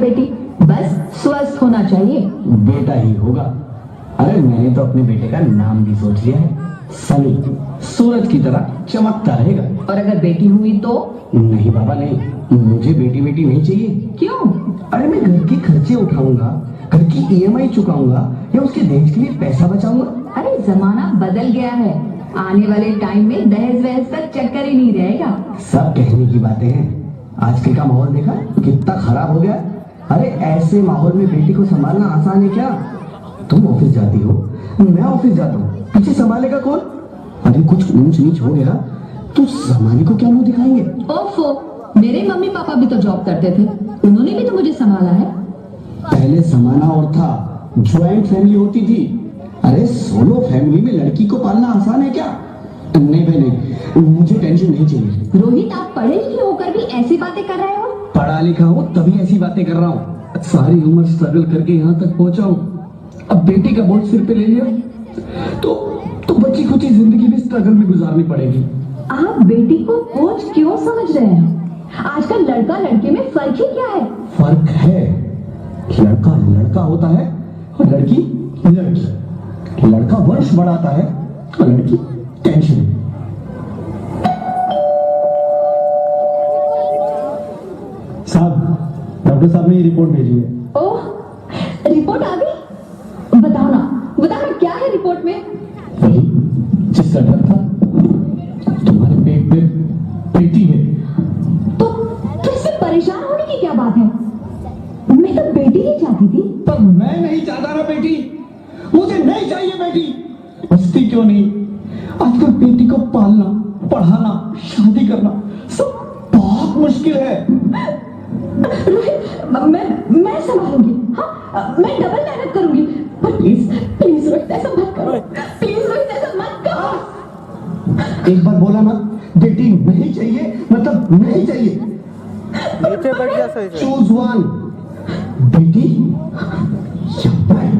बेटी, बस स्वस्थ होना चाहिए। बेटा ही होगा। अरे मैंने तो अपने बेटे का नाम भी सोच लिया है, सनी। सूरज की तरह चमकता रहेगा। और अगर बेटी हुई तो? नहीं बाबा नहीं, मुझे बेटी बेटी नहीं चाहिए। क्यों? अरे मैं घर के खर्चे उठाऊंगा, घर की ईएमआई चुकाऊंगा या उसके दहेज के लिए पैसा बचाऊंगा। अरे जमाना बदल गया है, आने वाले टाइम में दहेज वहेज का चक्कर ही नहीं रहेगा। सब कहने की बातें हैं, आजकल का माहौल देखा कितना खराब हो गया। अरे ऐसे माहौल में बेटी को संभालना आसान है क्या? तुम ऑफिस जाती हो, मैं ऑफिस जाता हूँ, पीछे संभालेगा कौन? अरे कुछ ऊंच नीच हो गया तो जमाने को क्या मुंह दिखाएंगे? ओफो, मेरे मम्मी पापा भी तो जॉब करते थे, उन्होंने भी तो मुझे संभाला है। पहले जमाना और था, ज्वाइंट फैमिली होती थी। अरे सोलो फैमिली में लड़की को पालना आसान है क्या? नहीं भाई नहीं, मुझे टेंशन नहीं चाहिए। रोहित, आप पढ़े लिखे होकर भी ऐसी बातें कर रहे हो? पढ़ा लिखा हूँ तभी ऐसी बातें कर रहा हूँ। सारी उम्र स्ट्रगल करके यहाँ तक पहुँचा हूँ, अब बेटी का बोझ सिर पे ले लिया तो बच्ची कुछ जिंदगी भी स्ट्रगल में गुजारनी पड़ेगी। आप बेटी को बोझ क्यों समझ रहे हैं? आजकल लड़का लड़के में फर्क ही क्या है? फर्क है, लड़का लड़का होता है और लड़की लड़की। लड़का वंश बढ़ाता है और लड़की टेंशन। साहब, डॉक्टर साहब ने ये रिपोर्ट भेजी है। ओह, रिपोर्ट आ गई? बताओ ना क्या है रिपोर्ट में? वही जिसका डर था, तुम्हारे पेट में बेटी है। तो इससे परेशान होने की क्या बात है? मैं तो बेटी ही चाहती थी। पर मैं नहीं चाहता ना बेटी, मुझे नहीं चाहिए बेटी। बसती क्यों नहीं? आजकल बेटी को पालना, पढ़ाना, शादी करना सब बहुत मुश्किल है। रोहित, मैं संभालूंगी। हाँ, मैं डबल मेहनत करूंगी। पर प्लीज प्लीज रोहित, ऐसा मत करो। प्लीज रोहित, ऐसा मत करो। एक बार बोला ना, बेटी नहीं चाहिए मतलब नहीं चाहिए। नीचे बैठ जा सही से। चूज वन, बेटी या मैं।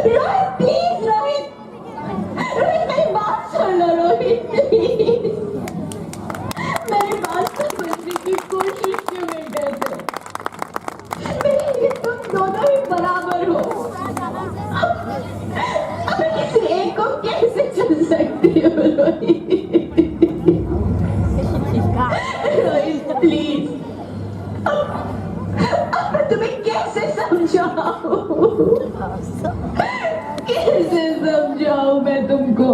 रोहित प्लीज, रोहित मेरी बात सुन लो। रोहित प्लीज, मेरी बात समझने की कोशिश क्यों नहीं करते? मेरे लिए तुम दोनों ही बराबर हो। मैं किसी एक को कैसे चुन सकती हूँ? रोहित प्लीज, अब मैं तुम्हें कैसे समझाऊं? कैसे समझाऊं मैं तुमको?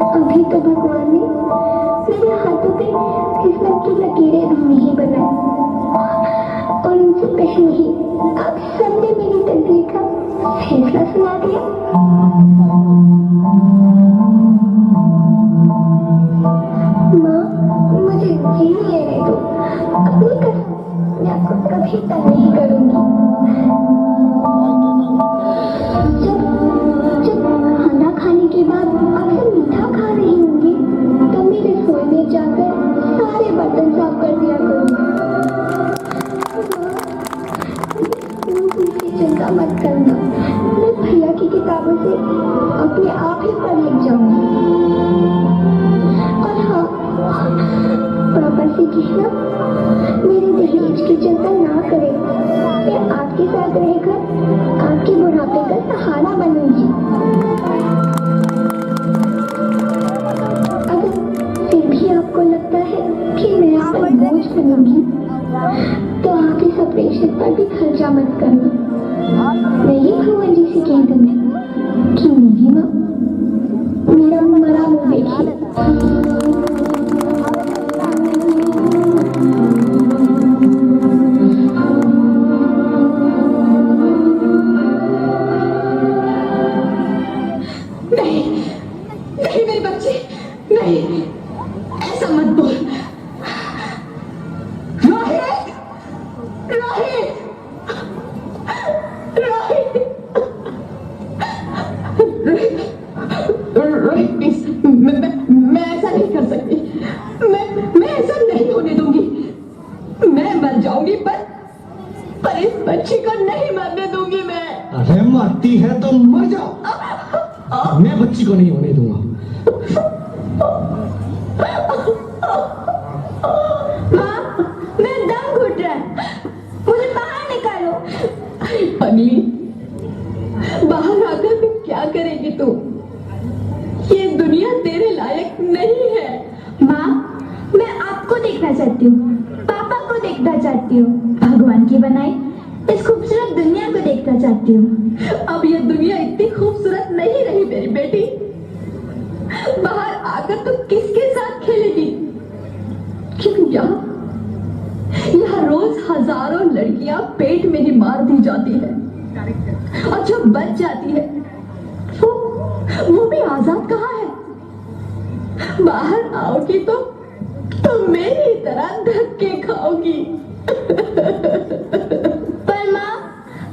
अभी तो भगवान ने मेरे हाथों पे किस्मत की लकीरें नहीं बनाई और उनसे पहले ही आप सबने मेरी तकदीर का फैसला सुना दिया। माँ, मुझे जी लेने दो। अपनी कसम, मैं आपको कभी तंग नहीं करूंगी। जब खाना खाने के बाद आपसे मीठा खा रही होंगी तो मेरे रसोई में जाकर सारे बर्तन साफ कर दिया करूंगी। चिंता मत करना, मैं भैया की किताबों से अपने आप ही पढ़ लिख जाऊंगी। और हाँ, पापा से कहना मेरे दहेज की चिंता ना करें। मैं आपके साथ रहकर आपके बुढ़ापे का सहारा बनूंगी। अगर फिर भी आपको लगता है कि मैं आप पर बोझ बनूंगी तो आप इस ऑपरेशन पर भी खर्चा मत करना। मैं ये भगवान जी से कह दूंगा कि मेरी माँ मेरा मरा मुंह देखी। नहीं मेरे बच्चे, नहीं, ऐसा मत बोल। रोहित, रोहित, रोहित, रोहित, रोहित प्लीज, मैं ऐसा मैं ऐसा नहीं होने दूंगी। मैं मर जाऊंगी पर इस बच्ची को नहीं मरने दूंगी मैं। अरे मरती है तो मर जाओ, मैं बच्ची को नहीं होने दूंगा। माँ, मेरा दम घुट रहा है, मुझे बाहर निकालो। पगली, बाहर आकर फिर क्या करेगी तू? ये दुनिया तेरे लायक नहीं है। माँ, मैं आपको देखना चाहती हूँ, पापा को देखना चाहती हूँ, भगवान की बनाई इस खूबसूरत दुनिया को देखना चाहती हूँ। अब ये दुनिया इतनी खूबसूरत नहीं रही मेरी बेटी। बाहर आकर तू किसके साथ खेलेगी? क्यों यहाँ रोज हजारों लड़कियां पेट में ही मार दी जाती है और जो बच जाती है वो भी आजाद कहाँ है? बाहर आओगी तो मेरी तरह धक्के खाओगी। पर माँ,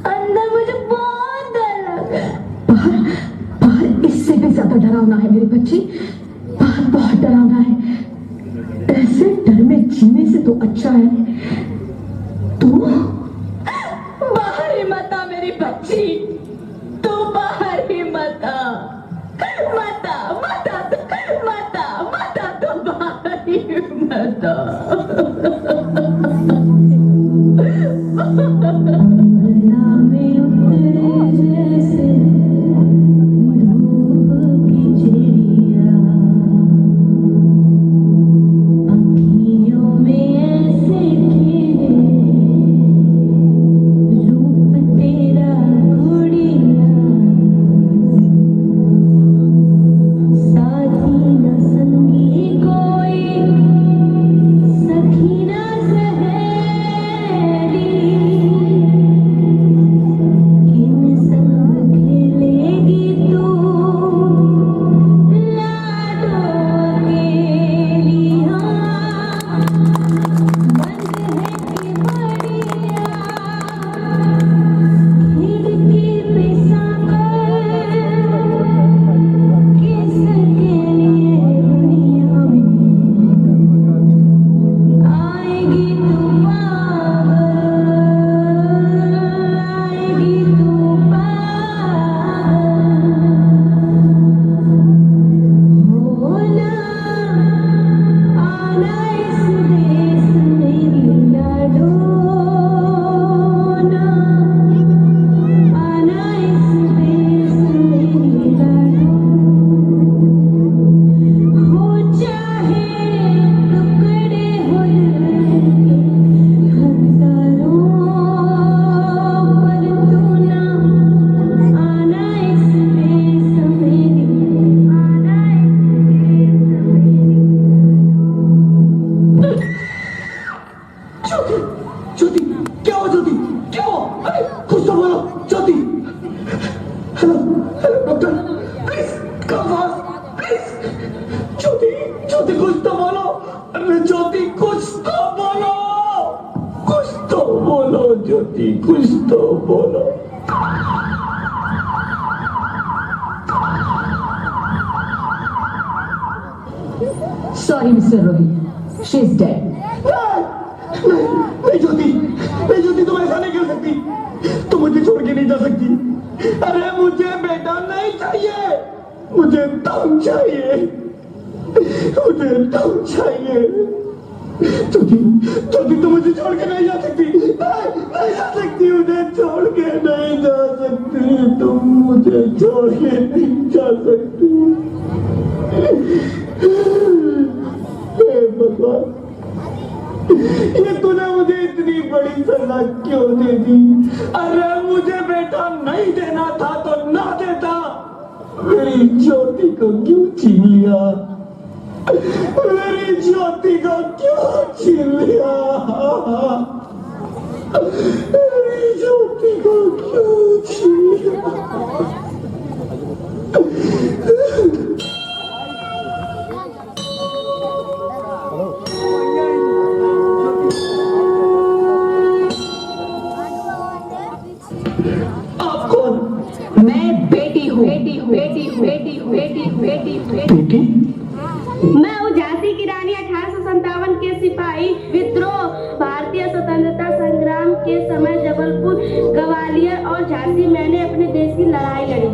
अंदर मुझे बहुत डर लग रहा है। बाहर इससे भी ज्यादा डरावना है मेरी बच्ची। बाहर बहुत डरावना है। ऐसे डर में जीने से तो अच्छा है तू बाहर ही मत आ मेरी बच्ची। तू बाहर ही मत आ, मत आ, मत आ, मत आ, मत आ, तू बाहर ही मत आ। ज्योति कुछ तो बोलो। Sorry, Mr. Rohit. She's dead. नहीं ज्योति तुम ऐसा नहीं कर सकती। तुम मुझे छोड़ के नहीं जा सकती। अरे मुझे बेटा नहीं चाहिए, मुझे तुम चाहिए, मुझे तुम चाहिए। ज्योति तुम मुझे छोड़ के नहीं जा सकती। नहीं जा सकती, मुझे छोड़ के नहीं जा सकती। तुम मुझे छोड़ के नहीं जा सकती। भगवान, ये तूने मुझे इतनी बड़ी सजा क्यों दे दी? अरे मुझे बेटा नहीं देना था तो ना देता। मेरी ज्योति को क्यों छीन लिया? मेरी ज्योति को क्यों छीन लिया? मेरी ज्योति को क्यों छीन लिया? मैं बेटी हूँ, बेटी। बेटी? मैं हूँ झांसी की रानी 1857 के सिपाही विद्रोह, भारतीय स्वतंत्रता संग्राम के समय जबलपुर, ग्वालियर और झांसी मैंने अपने देश की लड़ाई लड़ी।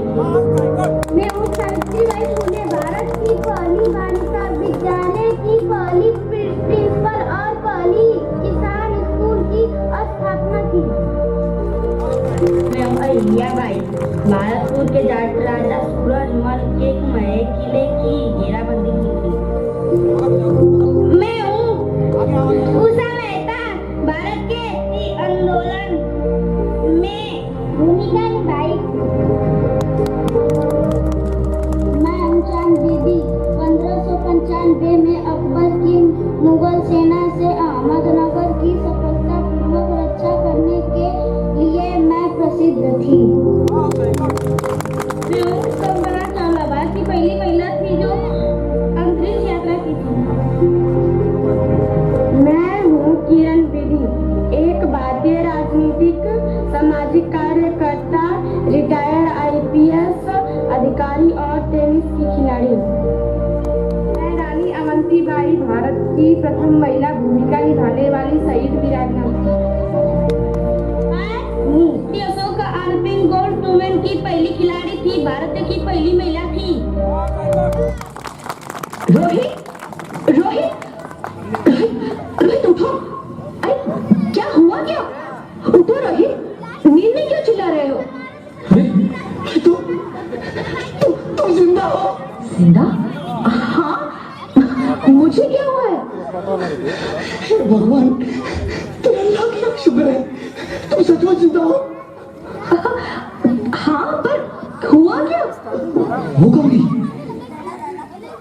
मैं हूँ सावित्रीबाई फुले, भारत की पहली बालिका विद्यालय की पहली प्रिंसिपल और पहली किसान स्कूल की स्थापना की। मैं हूँ अहिल्याबाई, भारतपुर के जाट राजा सूरजमल के कुमाए किले की घेराबंदी की थी। मैं हूँ उषा मेहता, भारत के आंदोलन में भूमिका निभाई। मैं हूँ चांद बीबी, 1595 में अकबर की मुगल सेना से अहमदनगर की सफलतापूर्वक रक्षा करने के लिए मैं प्रसिद्ध थी। मैं हूँ कल्पना चावला, भारत की पहली महिला थी जो अंतरिक्ष यात्रा की थी। मैं हूँ किरण बेदी, एक भारतीय राजनीतिक सामाजिक कार्यकर्ता, रिटायर्ड IPS अधिकारी और टेनिस की खिलाड़ी। मैं रानी अवंतीबाई, भारत की प्रथम महिला भूमिका निभाने वाली शहीद वीरांगना। मैं अशोक आर्पिंग गोल्ड टूर्नामेंट की पहली खिलाड़ी थी, भारत की पहली महिला थी। रोहित रोहित रोहित उठो। अरे क्या हुआ क्या? उठो रोहित, नींद में क्यों चिल्ला रहे हो? तुम जिंदा हो? जिंदा? हाँ, मुझे क्या हुआ है? हे भगवान, तेरा लाख लाख शुक्र है, तुम सचमुच जिंदा हो। हाँ, पर हुआ क्या? होगा भी,